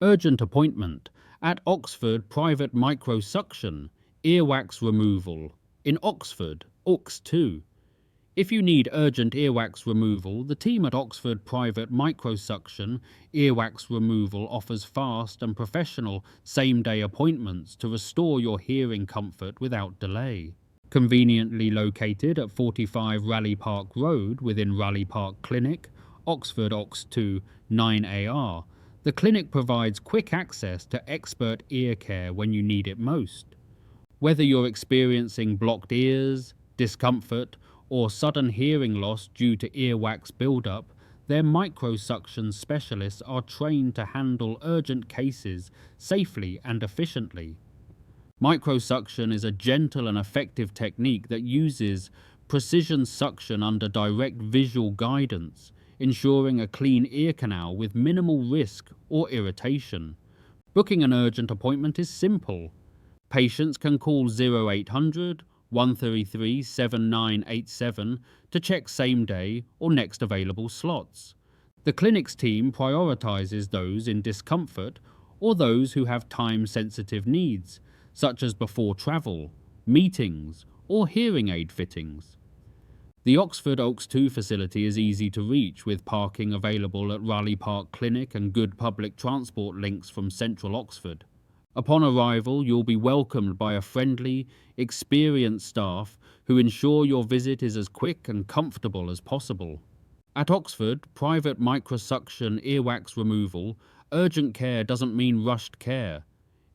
Urgent appointment at Oxford Private Microsuction Ear Wax Removal in Oxford, OX2. If you need urgent earwax removal, the team at Oxford Private Microsuction Earwax Removal offers fast and professional same-day appointments to restore your hearing comfort without delay. Conveniently located at 45 Raleigh Park Road within Raleigh Park Clinic, Oxford OX2 9AR, the clinic provides quick access to expert ear care when you need it most. Whether you're experiencing blocked ears, discomfort, or sudden hearing loss due to earwax buildup, their microsuction specialists are trained to handle urgent cases safely and efficiently. Microsuction is a gentle and effective technique that uses precision suction under direct visual guidance, ensuring a clean ear canal with minimal risk or irritation. Booking an urgent appointment is simple. Patients can call 0800 133 7987 to check same day or next available slots. The clinic's team prioritizes those in discomfort or those who have time-sensitive needs, such as before travel, meetings, or hearing aid fittings. The Oxford Oaks 2 facility is easy to reach, with parking available at Raleigh Park Clinic and good public transport links from central Oxford. Upon arrival, you'll be welcomed by a friendly, experienced staff who ensure your visit is as quick and comfortable as possible. At Oxford Private Microsuction Earwax Removal, urgent care doesn't mean rushed care.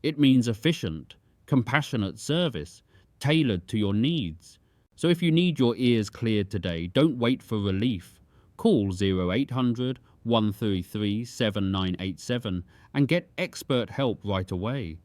It means efficient, compassionate service, tailored to your needs. So if you need your ears cleared today, don't wait for relief. Call 0800 133 7987 and get expert help right away.